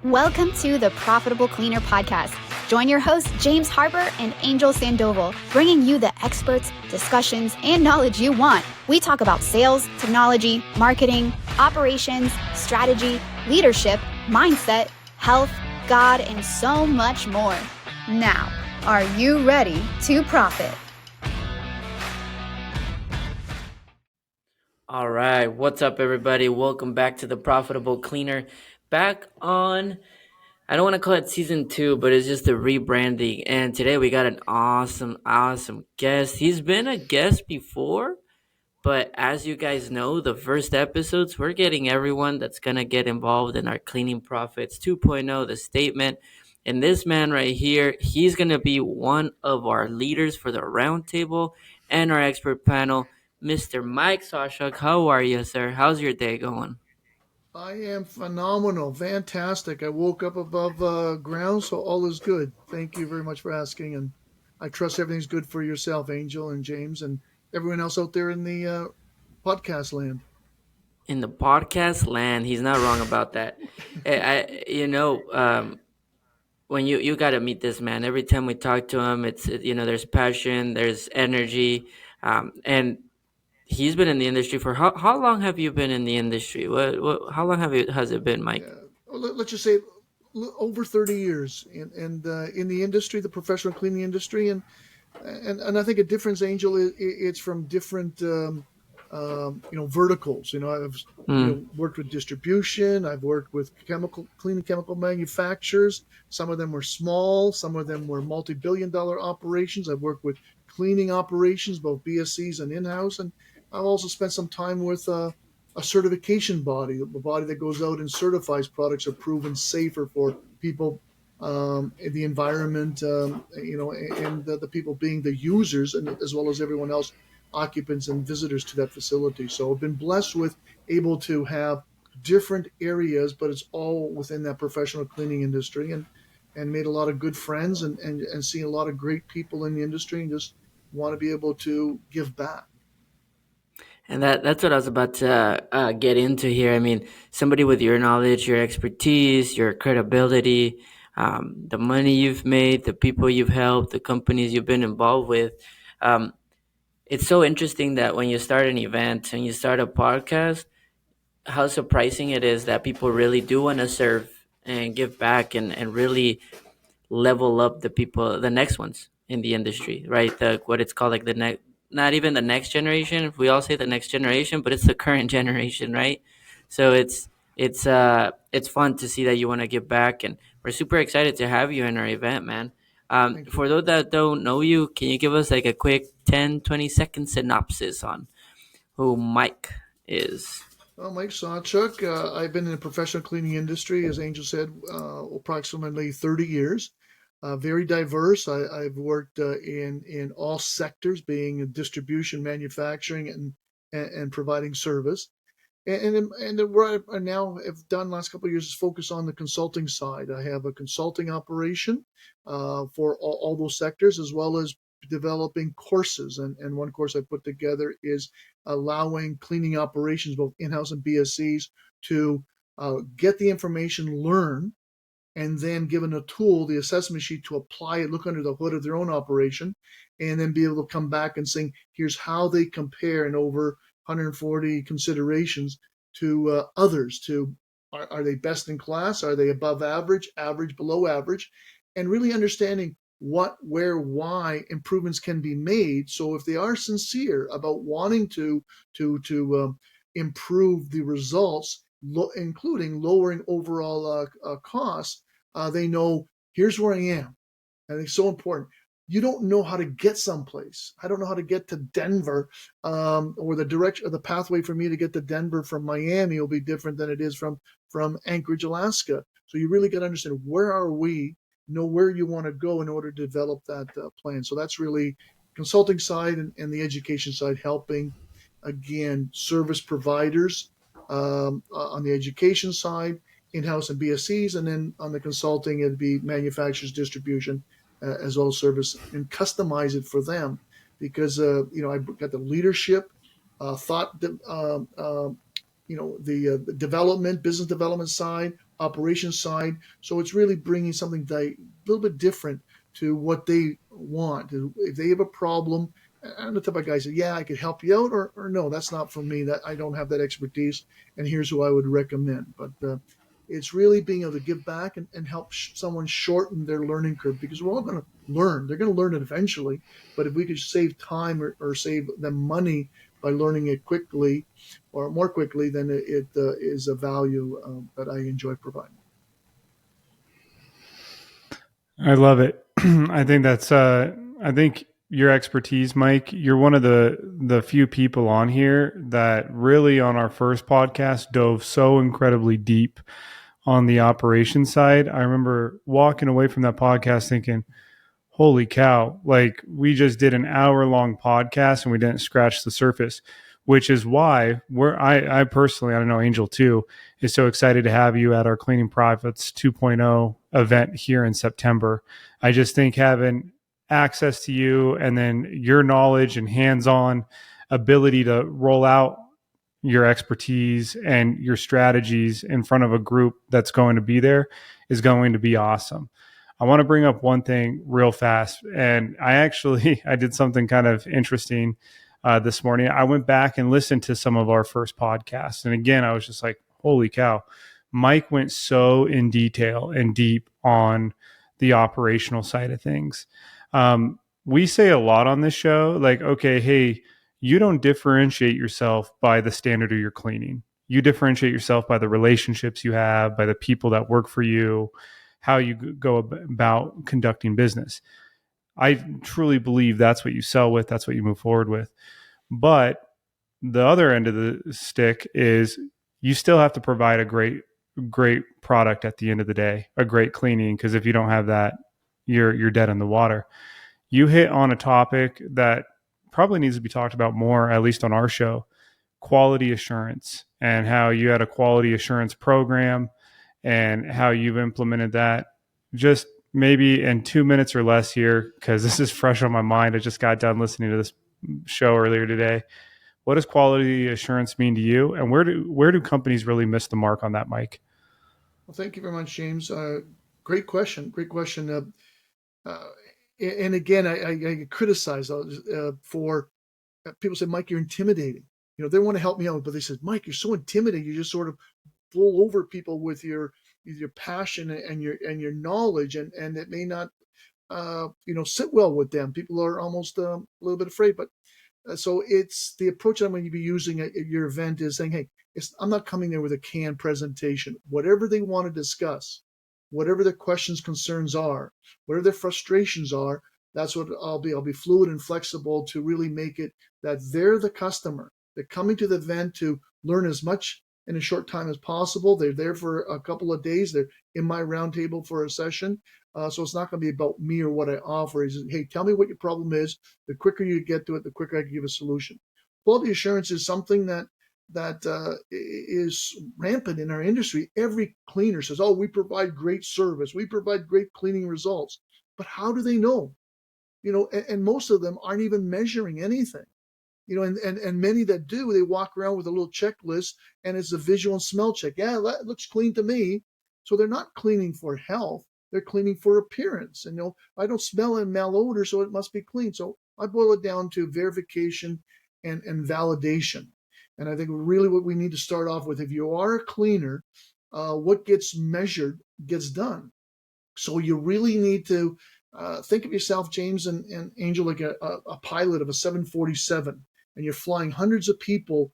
Welcome to the Profitable Cleaner podcast. Join your hosts, James Harper and Angel Sandoval, bringing you the experts, discussions, and knowledge you want. We talk about sales, technology, marketing, operations, strategy, leadership, mindset, health, God, and so much more. Now, are you ready to profit? All right, what's up, everybody? Welcome back to the Profitable Cleaner. Back on, I don't want to call it season 2, but it's just a rebranding. And today we got an awesome guest. He's been a guest before, but as you guys know, the first episodes, we're getting everyone that's going to get involved in our Cleaning Profits 2.0, the statement. And this man right here, he's going to be one of our leaders for the roundtable and our expert panel. Mr. Mike Sawchuk, how are you, sir? How's your day going? I am phenomenal, fantastic. I woke up above ground, so all is good. Thank you very much for asking, and I trust everything's good for yourself, Angel and James, and everyone else out there in the podcast land. In the podcast land, he's not wrong about that. When you got to meet this man, every time we talk to him, there's passion, there's energy, and he's been in the industry for how long have you been in the industry? What how long has it been, Mike? Yeah, let's just say over 30 years in the industry, the professional cleaning industry, and I think a difference, Angel, it's from different verticals. I've Mm. worked with distribution. I've worked with cleaning chemical manufacturers. Some of them were small. Some of them were multi-billion-dollar operations. I've worked with cleaning operations, both BSCs and in-house, and I've also spent some time with a certification body, a body that goes out and certifies products are proven safer for people in the environment, and the people being the users, and as well as everyone else, occupants and visitors to that facility. So I've been blessed with able to have different areas, but it's all within that professional cleaning industry, and made a lot of good friends, and seen a lot of great people in the industry, and just want to be able to give back. And that's what I was about to get into here. I mean, somebody with your knowledge, your expertise, your credibility, the money you've made, the people you've helped, the companies you've been involved with. Um, it's so interesting that when you start an event and you start a podcast, how surprising it is that people really do want to serve and give back and really level up the people, the next ones in the industry, right? What it's called, like the next, not even the next generation. If we all say the next generation, but it's the current generation, right? So it's fun to see that you want to give back, and we're super excited to have you in our event, man. Thank you. For those that don't know you, can you give us like a quick 10-20 second synopsis on who Mike is? Well, Mike Sawchuk, I've been in the professional cleaning industry, as Angel said, approximately 30 years. Very diverse. I've worked in all sectors, being distribution, manufacturing, and providing service. And what I now have done last couple of years is focus on the consulting side. I have a consulting operation for all those sectors, as well as developing courses. And one course I put together is allowing cleaning operations, both in-house and BSCs, to get the information, learn, and then given a tool, the assessment sheet, to apply it, look under the hood of their own operation, and then be able to come back and say, here's how they compare in over 140 considerations to others. To are they best in class? Are they above average, average, below average? And really understanding what, where, why improvements can be made. So if they are sincere about wanting to improve the results, including lowering overall costs, they know here's where I am. And it's so important. You don't know how to get someplace. I don't know how to get to Denver, or the direction or the pathway for me to get to Denver from Miami will be different than it is from Anchorage, Alaska. So you really got to understand where are we, know where you want to go in order to develop that plan. So that's really consulting side, and the education side, helping again service providers on the education side, in-house and BSCs, and then on the consulting, it'd be manufacturers, distribution, as well as service, and customize it for them. Because I've got the leadership, thought, the development, business development side, operations side. So it's really bringing something a little bit different to what they want. If they have a problem, I'm the type of guy who says, yeah, I could help you out, or no, that's not for me. That I don't have that expertise, and here's who I would recommend. But it's really being able to give back and help someone shorten their learning curve, because we're all going to learn. They're going to learn it eventually. But if we could save time or save them money by learning it quickly or more quickly, then it is a value that I enjoy providing. I love it. I think I think your expertise, Mike, you're one of the few people on here that really on our first podcast dove so incredibly deep on the operation side. I remember walking away from that podcast thinking, holy cow, like we just did an hour-long podcast and we didn't scratch the surface, which is why I personally, I don't know, Angel too, is so excited to have you at our Cleaning Profits 2.0 event here in September. I just think having access to you and then your knowledge and hands-on ability to roll out your expertise and your strategies in front of a group that's going to be there is going to be awesome. I want to bring up one thing real fast. And I did something kind of interesting this morning. I went back and listened to some of our first podcasts. And again, I was just like, holy cow, Mike went so in detail and deep on the operational side of things. We say a lot on this show, like, okay, hey, you don't differentiate yourself by the standard of your cleaning. You differentiate yourself by the relationships you have, by the people that work for you, how you go about conducting business. I truly believe that's what you sell with. That's what you move forward with. But the other end of the stick is you still have to provide a great product at the end of the day, a great cleaning, because if you don't have that, you're dead in the water. You hit on a topic that probably needs to be talked about more, at least on our show, quality assurance, and how you had a quality assurance program and how you've implemented that. Just maybe in 2 minutes or less here, because this is fresh on my mind. I just got done listening to this show earlier today. What does quality assurance mean to you? And where do companies really miss the mark on that, Mike? Well, thank you very much, James. Great question. Great question. And again, I get criticized for people say, Mike, you're intimidating. They want to help me out, but they said, Mike, you're so intimidating. You just sort of blow over people with your passion and your knowledge, and it may not sit well with them. People are almost a little bit afraid, but so it's the approach I'm going to be using at your event is saying, hey, I'm not coming there with a canned presentation. Whatever they want to discuss, whatever their questions, concerns are, whatever their frustrations are, that's what I'll be. I'll be fluid and flexible to really make it that they're the customer. They're coming to the event to learn as much in a short time as possible. They're there for a couple of days. They're in my roundtable for a session. So it's not going to be about me or what I offer. It's, hey, tell me what your problem is. The quicker you get to it, the quicker I can give a solution. Quality assurance is something that is rampant in our industry. Every cleaner says, oh, we provide great service. We provide great cleaning results. But how do they know? And most of them aren't even measuring anything. And many that do, they walk around with a little checklist and it's a visual and smell check. Yeah, that looks clean to me. So they're not cleaning for health. They're cleaning for appearance. And I don't smell and malodor, so it must be clean. So I boil it down to verification and validation. And I think really what we need to start off with, if you are a cleaner, what gets measured gets done. So you really need to think of yourself, James and Angel, like a pilot of a 747, and you're flying hundreds of people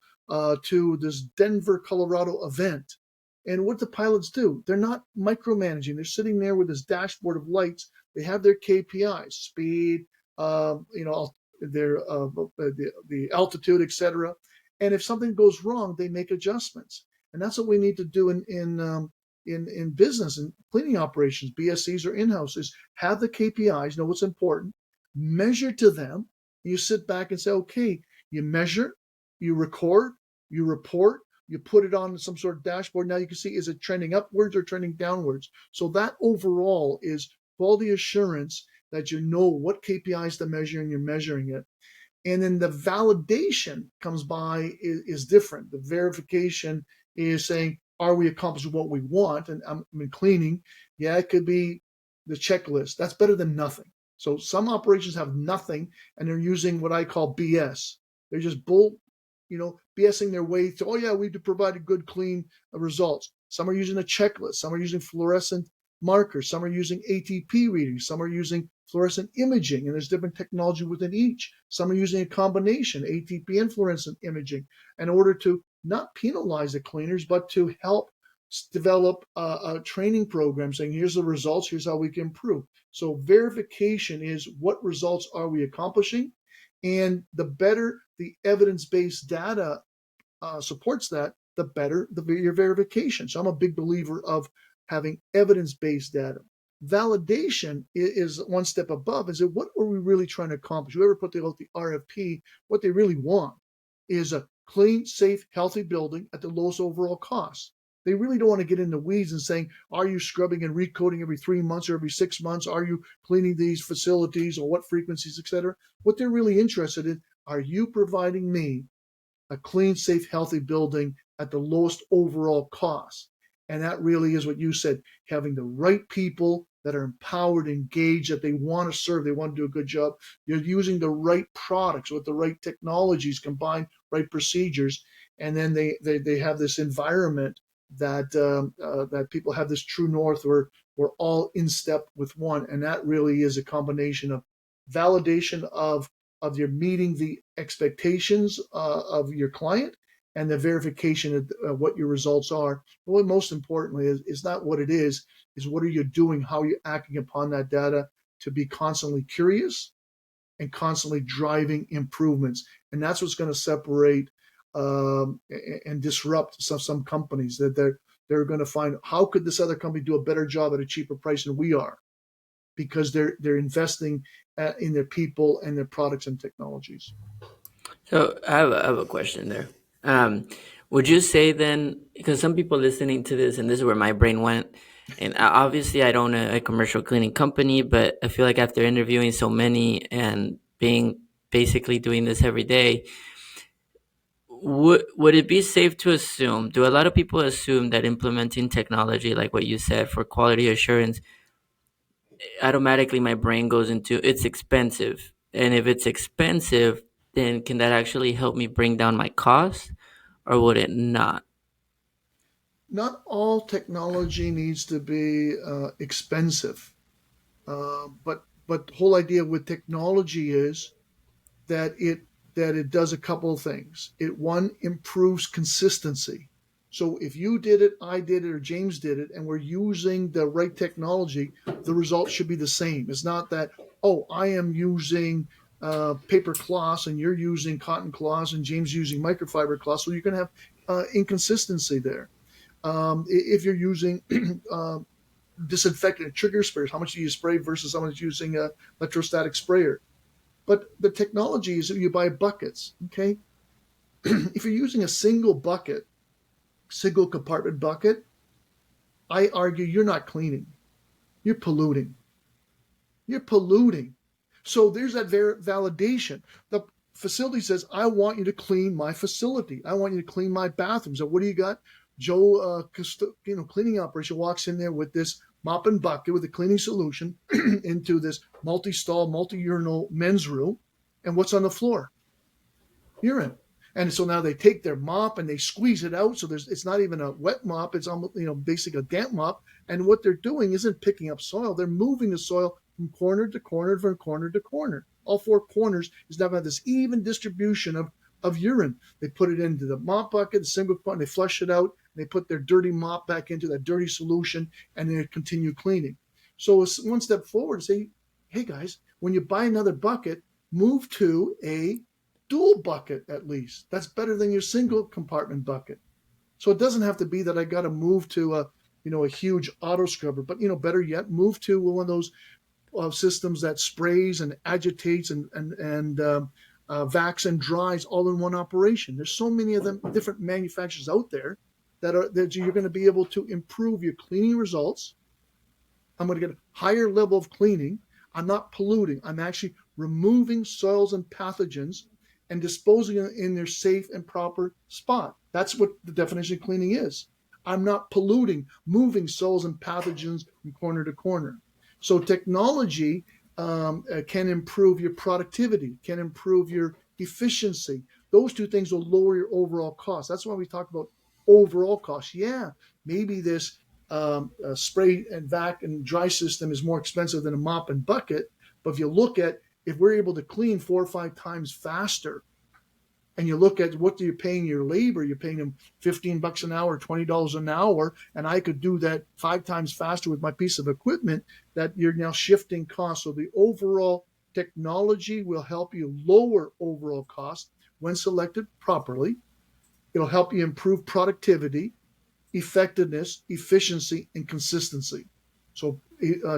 to this Denver, Colorado event. And what the pilots do, they're not micromanaging. They're sitting there with this dashboard of lights. They have their KPIs, speed, the altitude, etc. And if something goes wrong, they make adjustments. And that's what we need to do in business and cleaning operations, BSCs or in-house, is have the KPIs, know what's important, measure to them. You sit back and say, okay, you measure, you record, you report, you put it on some sort of dashboard. Now you can see, is it trending upwards or trending downwards? So that overall is quality assurance, that you know what KPIs to measure and you're measuring it. And then the validation comes by is different. The verification is saying, are we accomplishing what we want? And cleaning, yeah, it could be the checklist. That's better than nothing. So some operations have nothing, and they're using what I call BS. They're just BSing their way to, oh yeah, we provided good, clean results. Some are using a checklist. Some are using fluorescent markers. Some are using ATP readings. Some are using fluorescent imaging, and there's different technology within each. Some are using a combination, ATP and fluorescent imaging, in order to not penalize the cleaners, but to help develop a training program saying, here's the results, here's how we can improve. So verification is what results are we accomplishing, and the better the evidence-based data supports that, the better your verification. So I'm a big believer of having evidence-based data. Validation is one step above. Is it what are we really trying to accomplish? Whoever put out the RFP, what they really want is a clean, safe, healthy building at the lowest overall cost. They really don't want to get in the weeds and saying, are you scrubbing and recoating every 3 months or every 6 months? Are you cleaning these facilities or what frequencies, et cetera? What they're really interested in, are you providing me a clean, safe, healthy building at the lowest overall cost? And that really is what you said, having the right people that are empowered, engaged, that they want to serve, they want to do a good job. You're using the right products with the right technologies, combined right procedures, and then they have this environment that people have this true north where we're all in step with one. And that really is a combination of validation of your meeting the expectations of your client, and the verification of what your results are. But what most importantly is not what it is what are you doing, how are you acting upon that data to be constantly curious and constantly driving improvements. And that's what's going to separate and disrupt some companies, that they're going to find, how could this other company do a better job at a cheaper price than we are? Because they're investing in their people and their products and technologies. So I have a question there. Would you say then, because some people listening to this, and this is where my brain went, and obviously I don't own a commercial cleaning company, but I feel like after interviewing so many and being basically doing this every day, would it be safe to assume, do a lot of people assume that implementing technology, like what you said, for quality assurance, automatically my brain goes into it's expensive? And if it's expensive, then can that actually help me bring down my costs, or would it not? Not all technology needs to be expensive, but the whole idea with technology is that it does a couple of things. One, improves consistency. So if you did it, I did it, or James did it, and we're using the right technology, the results should be the same. It's not that, oh, I am using paper cloths and you're using cotton cloths and James using microfiber cloths. So you're going to have inconsistency there. If you're using disinfectant trigger sprayers, how much do you spray versus someone that's using a electrostatic sprayer? But the technology is you buy buckets, okay? If you're using a single compartment bucket, I argue you're not cleaning. You're polluting. So there's that validation. The facility says, I want you to clean my facility. I want you to clean my bathroom. So what do you got? Joe, cleaning operation walks in there with this mop and bucket with a cleaning solution into this multi-stall, multi-urinal men's room. And what's on the floor? Urine. And so now they take their mop and they squeeze it out. So it's not even a wet mop. It's almost, basically a damp mop. And what they're doing isn't picking up soil. They're moving the soil from corner to corner, from corner to corner. All four corners is now have this even distribution of urine. They put it into the mop bucket, the single pot, and they flush it out. They put their dirty mop back into that dirty solution, and they continue cleaning. So it's one step forward, say, hey guys, when you buy another bucket, move to a dual bucket at least. That's better than your single compartment bucket. So it doesn't have to be that I got to move to a huge auto scrubber, but better yet, move to one of those systems that sprays and agitates and vacs and dries all in one operation. There's so many of them, different manufacturers out there that you're going to be able to improve your cleaning results. I'm going to get a higher level of cleaning. I'm not polluting. I'm actually removing soils and pathogens and disposing them in their safe and proper spot. That's what the definition of cleaning is. I'm not polluting, moving cells and pathogens from corner to corner. So technology can improve your productivity, can improve your efficiency. Those two things will lower your overall cost. That's why we talk about overall cost. Yeah, maybe this spray and vac and dry system is more expensive than a mop and bucket. But if you look at if we're able to clean 4 or 5 times faster, and you look at what you're paying your labor, you're paying them $15 an hour, $20 an hour, and I could do that 5 times faster with my piece of equipment, that you're now shifting costs. So the overall technology will help you lower overall costs when selected properly. It'll help you improve productivity, effectiveness, efficiency, and consistency. So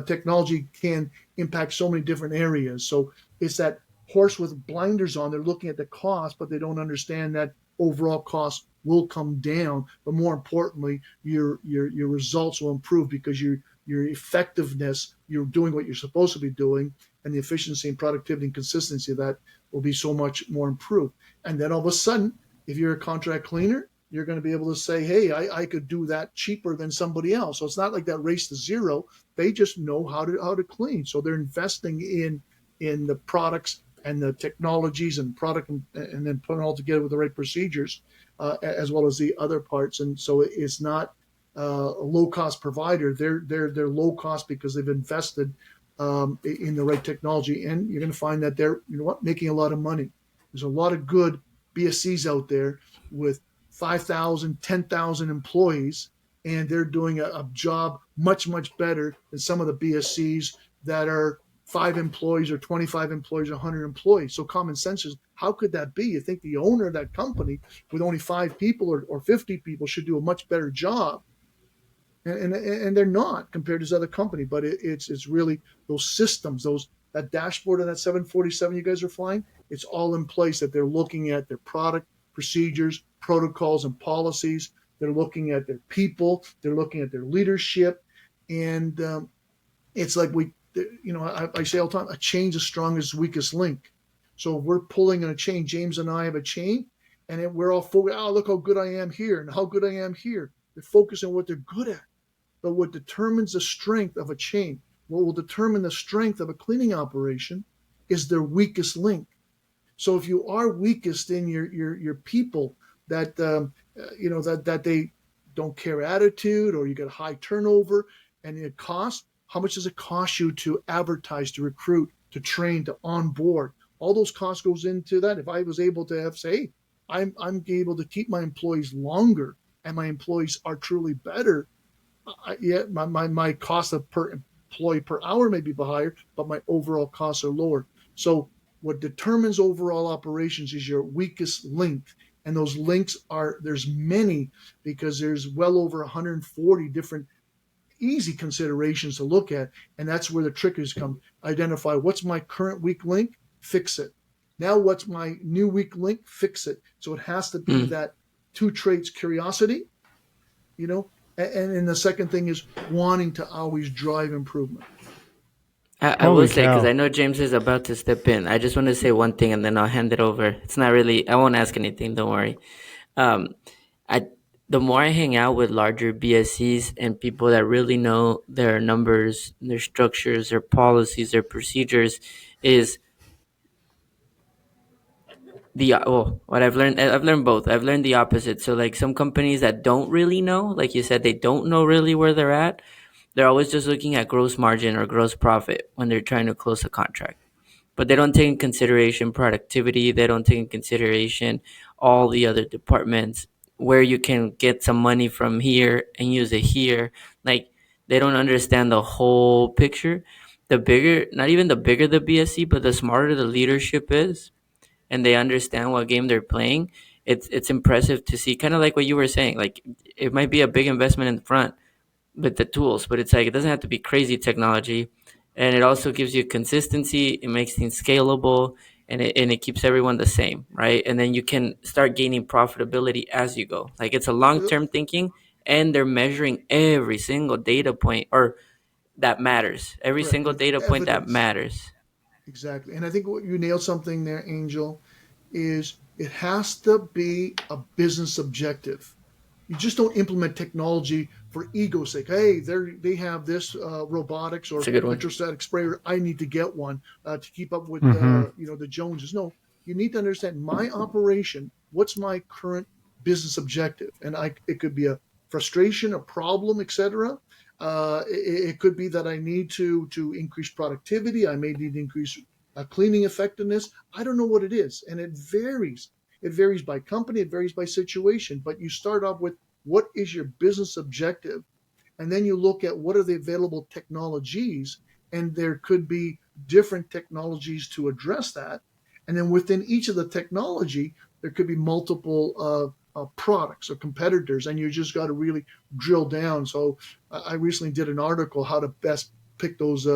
technology can impact so many different areas. So it's that horse with blinders on. They're looking at the cost, but they don't understand that overall cost will come down. But more importantly, your results will improve because your effectiveness, you're doing what you're supposed to be doing, and the efficiency and productivity and consistency of that will be so much more improved. And then all of a sudden, if you're a contract cleaner, you're going to be able to say, hey, I could do that cheaper than somebody else. So it's not like that race to zero. They just know how to clean. So they're investing in the products and the technologies and product and then putting it all together with the right procedures, as well as the other parts. And so it's not a low cost provider. They're low cost because they've invested in the right technology. And you're going to find that they're making a lot of money. There's a lot of good BSCs out there with 5,000, 10,000 employees, and they're doing a job much, much better than some of the BSCs that are 5 employees or 25 employees or 100 employees. So common sense is, how could that be? You think the owner of that company with only 5 people or 50 people should do a much better job. And they're not compared to this other company, but it's really those systems, that dashboard on that 747 you guys are flying, it's all in place that they're looking at their product, procedures, protocols, and policies. They're looking at their people. They're looking at their leadership. And it's like I say all the time, a chain's as strong as its weakest link. So if we're pulling on a chain, James and I have a chain, and we're all focused, oh, look how good I am here and how good I am here. They're focusing on what they're good at. But what determines the strength of a chain, what will determine the strength of a cleaning operation, is their weakest link. So if you are weakest in your people, that that they don't care attitude, or you get high turnover, and it costs, how much does it cost you to advertise, to recruit, to train, to onboard? All those costs goes into that. If I was able to say, I'm able to keep my employees longer, and my employees are truly better, my cost of per employee per hour may be higher, but my overall costs are lower. So what determines overall operations is your weakest link. And those links there's many, because there's well over 140 different easy considerations to look at. And that's where the trick is come. Identify what's my current weak link, fix it. Now what's my new weak link, fix it. So it has to be that 2 traits: curiosity, and then the second thing is wanting to always drive improvement. I will say, because I know James is about to step in, I just want to say one thing and then I'll hand it over. It's not really, I won't ask anything, don't worry. The more I hang out with larger BSCs and people that really know their numbers, their structures, their policies, their procedures, is what I've learned both. I've learned the opposite. So like some companies that don't really know, like you said, they don't know really where they're at. They're always just looking at gross margin or gross profit when they're trying to close a contract. But they don't take in consideration productivity. They don't take in consideration all the other departments, where you can get some money from here and use it here. Like, they don't understand the whole picture. Not even the bigger the BSC, but the smarter the leadership is, and they understand what game they're playing, it's impressive to see. Kind of like what you were saying. Like, it might be a big investment in the front with the tools, but it's like, it doesn't have to be crazy technology, and it also gives you consistency. It makes things scalable, and it keeps everyone the same, right? And then you can start gaining profitability as you go. Like, it's a long-term thinking, and they're measuring every single data point or that matters. Every Correct. single data point that matters. Exactly. And I think you nailed something there, Angel, is it has to be a business objective. You just don't implement technology for ego's sake. Hey, they have this robotics or That's a good one. electrostatic sprayer. I need to get one to keep up with the Joneses. No, you need to understand my operation. What's my current business objective? And it could be a frustration, a problem, etc. It could be that I need to increase productivity. I may need to increase cleaning effectiveness. I don't know what it is, and it varies. It varies by company, it varies by situation, but you start off with what is your business objective? And then you look at what are the available technologies, and there could be different technologies to address that. And then within each of the technology, there could be multiple products or competitors, and you just got to really drill down. So I recently did an article how to best pick those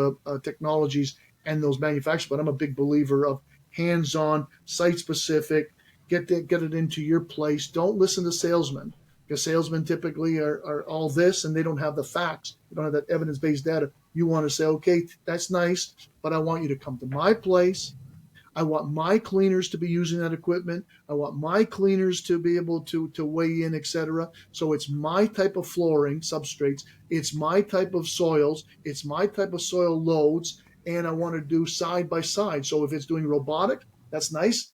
technologies and those manufacturers, but I'm a big believer of hands-on, site-specific, get it into your place. Don't listen to salesmen, because salesmen typically are all this and they don't have the facts. They don't have that evidence-based data. You want to say, okay, that's nice, but I want you to come to my place. I want my cleaners to be using that equipment. I want my cleaners to be able to weigh in, etc. So it's my type of flooring, substrates. It's my type of soils. It's my type of soil loads. And I want to do side by side. So if it's doing robotic, that's nice.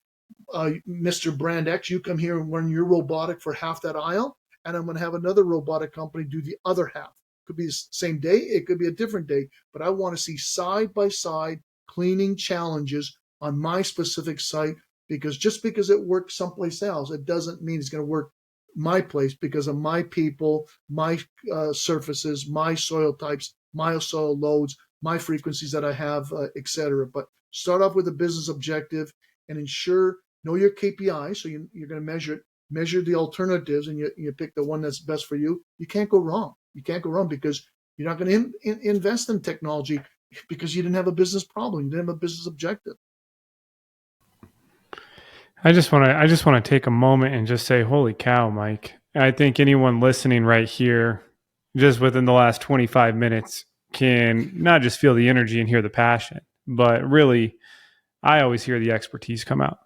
Mr. Brand X, you come here and run your robotic for half that aisle, and I'm going to have another robotic company do the other half. Could be the same day, it could be a different day, but I want to see side by side cleaning challenges on my specific site, because just because it works someplace else, it doesn't mean it's going to work my place because of my people, my surfaces, my soil types, my soil loads, my frequencies that I have, etc. But start off with a business objective and know your KPIs. So you're going to measure the alternatives, and you pick the one that's best for you. You can't go wrong. You can't go wrong because you're not going to invest in technology because you didn't have a business problem. You didn't have a business objective. I just want to take a moment and just say, holy cow, Mike. I think anyone listening right here, just within the last 25 minutes, can not just feel the energy and hear the passion, but really, I always hear the expertise come out.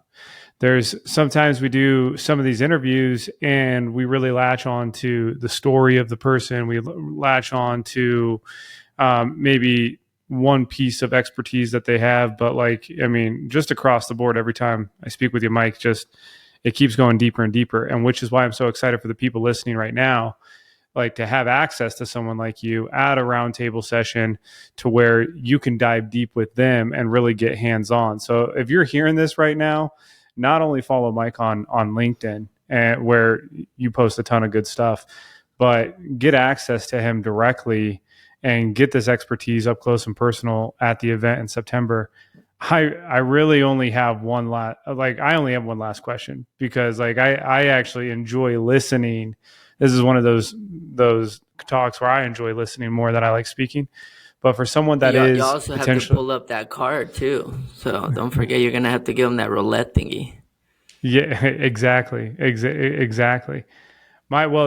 There's sometimes we do some of these interviews and we really latch on to the story of the person. We latch on to maybe one piece of expertise that they have. But just across the board, every time I speak with you, Mike, it keeps going deeper and deeper. And which is why I'm so excited for the people listening right now, to have access to someone like you at a roundtable session to where you can dive deep with them and really get hands-on. So if you're hearing this right now, not only follow Mike on LinkedIn, where you post a ton of good stuff, but get access to him directly and get this expertise up close and personal at the event in September. I really only have one last question, because I actually enjoy listening. This is one of those talks where I enjoy listening more than I like speaking. But for someone that you also have to pull up that card too. So don't forget, you're gonna have to give them that roulette thingy. Yeah, exactly. That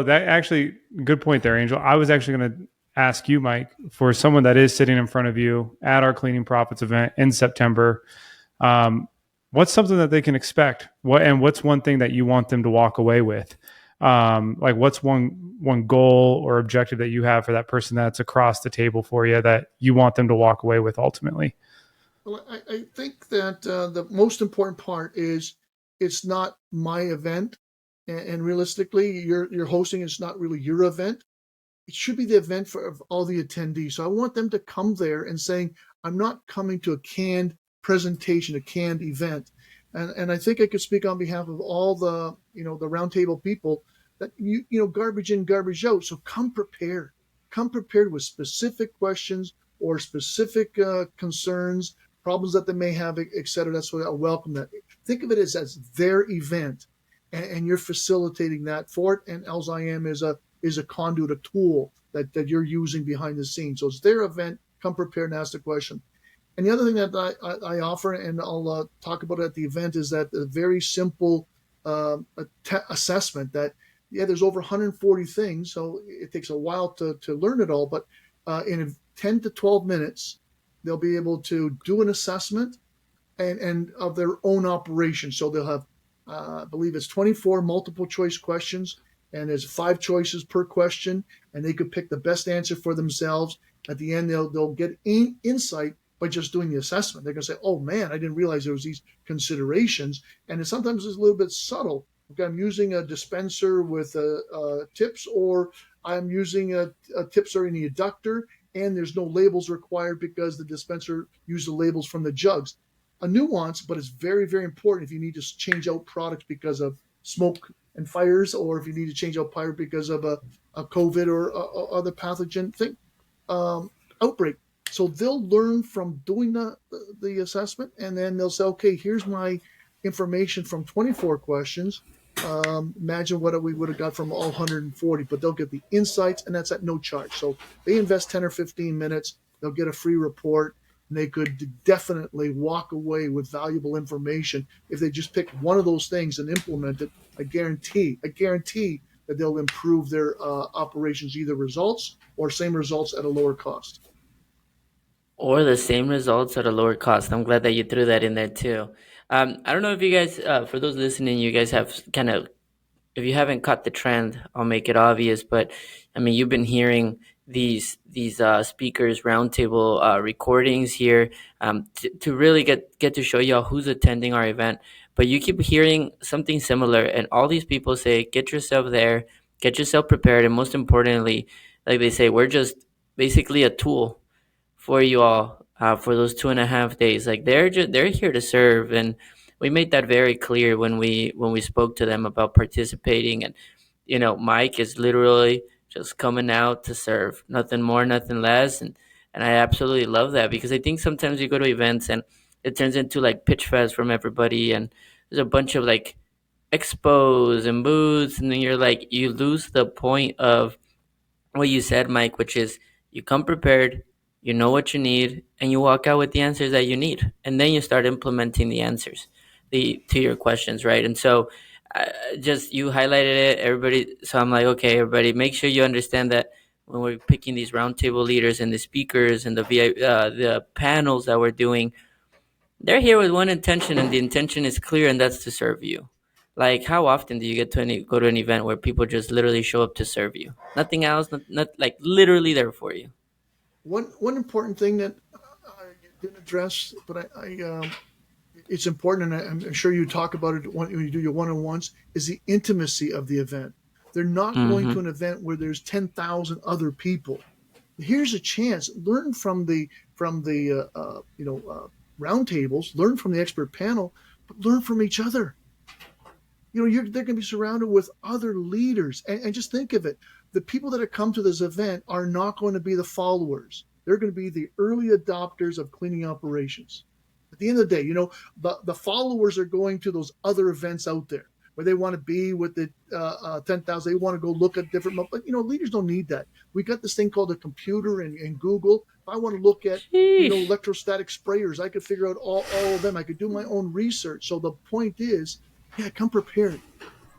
actually, good point there, Angel. I was actually going to ask you, Mike, for someone that is sitting in front of you at our Cleaning Profits event in September, what's something that they can expect? What's one thing that you want them to walk away with? What's one goal or objective that you have for that person that's across the table for you that you want them to walk away with ultimately? Well, I think that the most important part is it's not my event, and realistically, you're hosting. It's not really your event. It should be the event for all the attendees. So I want them to come there and saying, I'm not coming to a canned presentation, a canned event. And I think I could speak on behalf of all the roundtable people that garbage in, garbage out. So come prepared with specific questions or specific concerns, problems that they may have, et cetera. That's why I welcome that. Think of it as their event, and you're facilitating that for it. And LZIM is a conduit, a tool that you're using behind the scenes. So it's their event. Come prepared and ask the question. And the other thing that I offer, and I'll talk about at the event, is that a very simple assessment that, there's over 140 things, so it takes a while to learn it all, but in 10 to 12 minutes, they'll be able to do an assessment and of their own operation. So they'll have, I believe it's 24 multiple choice questions, and there's 5 choices per question, and they could pick the best answer for themselves. At the end, they'll get insight by just doing the assessment. They're going to say, oh man, I didn't realize there was these considerations. And sometimes it's a little bit subtle. Okay, I'm using a dispenser with tips, or I'm using a tips are in the adductor, and there's no labels required because the dispenser used the labels from the jugs. A nuance, but it's very, very important if you need to change out products because of smoke and fires, or if you need to change out fire because of a COVID or other pathogen thing, outbreak. So they'll learn from doing the assessment, and then they'll say, okay, here's my information from 24 questions. Imagine what we would have got from all 140, but they'll get the insights, and that's at no charge. So they invest 10 or 15 minutes, they'll get a free report, and they could definitely walk away with valuable information if they just pick one of those things and implement it. I guarantee that they'll improve their operations, either results or same results at a lower cost. Or the same results at a lower cost. I'm glad that you threw that in there too. I don't know if you guys, for those listening, you guys have kind of, if you haven't caught the trend, I'll make it obvious. But I mean, you've been hearing these speakers roundtable recordings here to really get to show y'all who's attending our event. But you keep hearing something similar, and all these people say, get yourself there, get yourself prepared, and most importantly, like they say, we're just basically a tool for you all for those 2.5 days. Like they're here to serve, and we made that very clear when we spoke to them about participating. And Mike is literally just coming out to serve, nothing more, nothing less. And I absolutely love that, because I think sometimes you go to events and it turns into like pitch fest from everybody, and there's a bunch of like expos and booths, and then you lose the point of what you said, Mike, which is you come prepared, you know what you need, and you walk out with the answers that you need, and then you start implementing the answers to your questions, right? And so, just you highlighted it, everybody. So I'm like, okay, everybody, make sure you understand that when we're picking these roundtable leaders and the speakers and the panels that we're doing, they're here with one intention, and the intention is clear, and that's to serve you. Like, how often do you get to go to an event where people just literally show up to serve you? Nothing else, not like literally there for you. One important thing that I didn't address, but it's important, and I'm sure you talk about it when you do your one-on-ones, is the intimacy of the event. They're not going to an event where there's 10,000 other people. Here's a chance. Learn from the roundtables. Learn from the expert panel, but learn from each other. They're going to be surrounded with other leaders, and just think of it. The people that have come to this event are not going to be the followers. They're going to be the early adopters of cleaning operations. At the end of the day, the followers are going to those other events out there where they want to be with the 10,000. They want to go look at different, but leaders don't need that. We got this thing called a computer and Google. If I want to look at electrostatic sprayers, I could figure out all of them. I could do my own research. So the point is, come prepared.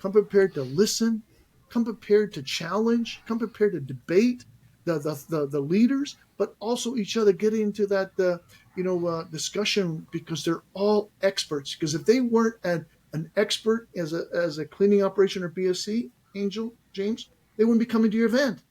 Come prepared to listen. Come prepared to challenge. Come prepared to debate the leaders, but also each other. Get into that discussion, because they're all experts. Because if they weren't an expert as a cleaning operation or BSC, Angel, James, they wouldn't be coming to your event.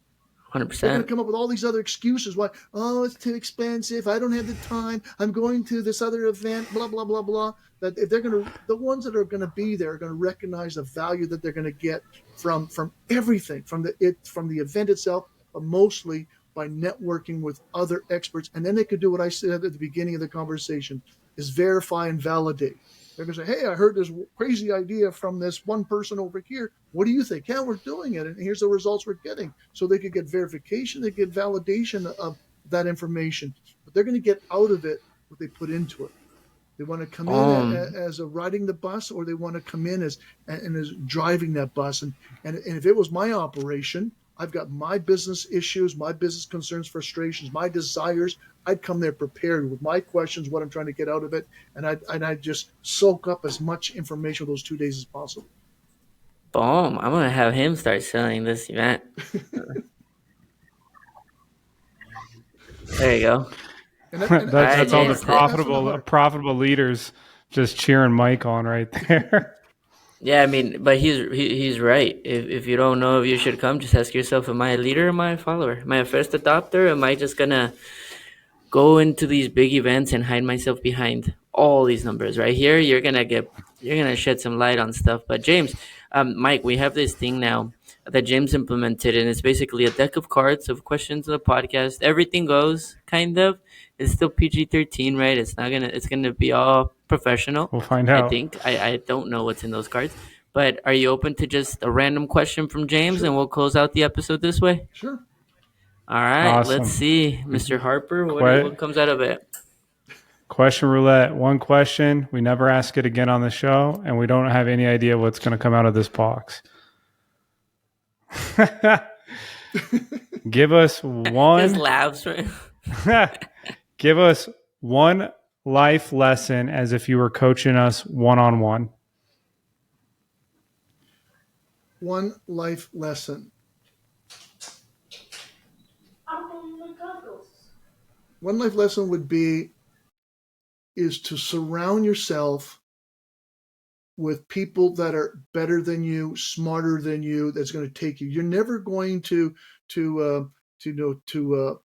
100%. They're going to come up with all these other excuses why, it's too expensive, I don't have the time, I'm going to this other event, blah, blah, blah, blah. That if the ones that are going to be there are going to recognize the value that they're going to get from everything, from the event itself, but mostly by networking with other experts. And then they could do what I said at the beginning of the conversation, is verify and validate. They're going to say, hey, I heard this crazy idea from this one person over here. What do you think? Yeah, we're doing it, and here's the results we're getting. So they could get verification, they get validation of that information. But they're going to get out of it what they put into it. They want to come in as a riding the bus, or they want to come in as driving that bus. And if it was my operation, I've got my business issues, my business concerns, frustrations, my desires. I'd come there prepared with my questions, what I'm trying to get out of it, and I'd just soak up as much information those 2 days as possible. Boom! I'm gonna have him start selling this event. There you go. That's all the profitable leaders just cheering Mike on right there. Yeah, I mean, but he's right. If you don't know if you should come, just ask yourself: Am I a leader? Or am I a follower? Am I a first adopter? Am I just gonna go into these big events and hide myself behind all these numbers? Right here, you're gonna shed some light on stuff. But James, Mike, we have this thing now that James implemented, and it's basically a deck of cards of questions of the podcast. Everything goes kind of. It's still PG-13, right? It's not gonna. It's gonna be all professional. We'll find I out. think. I don't know what's in those cards. But are you open to just a random question from James, and Sure, we'll close out the episode this way? sure. All right, let's Awesome. see, Mr. Harper. Que- What comes out of it? question roulette. One question. We never ask it again on the show, and we don't have any idea what's going to come out of this box. Give us His one. laughs, right? Give us one life lesson as if you were coaching us one-on-one. One life lesson. One life lesson would be is to surround yourself with people that are better than you, smarter than you. That's going to take you. You're never going to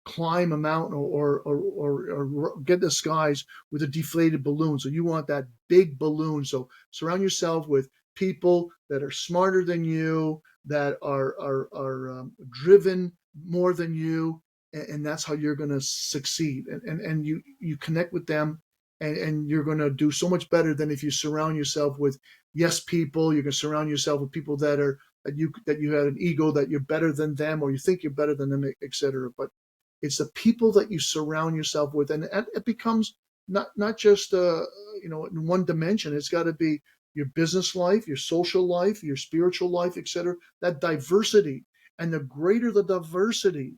climb a mountain or get the skies with a deflated balloon. So you want that big balloon. So surround yourself with people that are smarter than you, that are driven more than you, and that's how you're going to succeed. And you connect with them, and you're going to do so much better than if you surround yourself with yes people. You can surround yourself with people that you had an ego that you're better than them, or you think you're better than them, etc. But it's the people that you surround yourself with, and it becomes not just in one dimension. It's got to be your business life, your social life, your spiritual life, etc. That diversity, and the greater the diversity,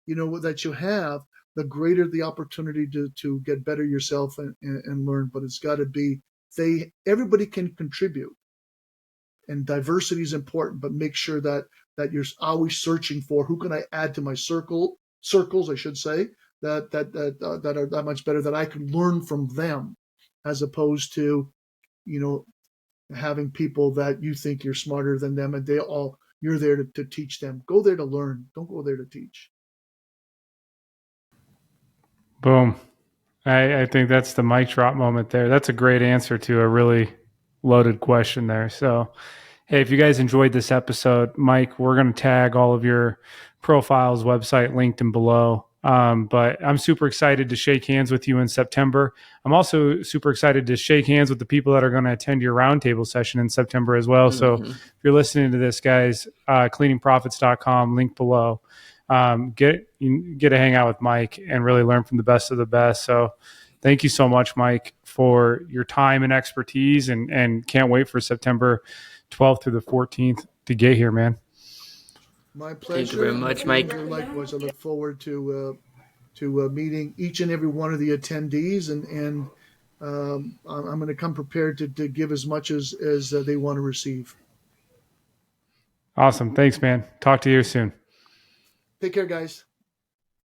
that you have, the greater the opportunity to get better yourself and learn. But it's got to be everybody can contribute, and diversity is important, but make sure that you're always searching for who can I add to my circles, I should say, that are that much better, that I can learn from them, as opposed to having people that you think you're smarter than them, and you're there to teach them. Go there to learn. Don't go there to teach. Boom. I think that's the mic drop moment there. That's a great answer to a really loaded question there. So, hey, if you guys enjoyed this episode, Mike, we're going to tag all of your profiles, website linked in below. But I'm super excited to shake hands with you in September. I'm also super excited to shake hands with the people that are going to attend your roundtable session in September as well. So if you're listening to this, guys, cleaningprofits.com, link below. Get to hang out with Mike and really learn from the best of the best. So thank you so much, Mike, for your time and expertise, and can't wait for September 12th through the 14th to get here, man. My pleasure. Thank you very much, Mike. Likewise, I look forward to meeting each and every one of the attendees, and I'm going to come prepared to give as much as they want to receive. Awesome. Thanks, man. Talk to you soon. Take care, guys.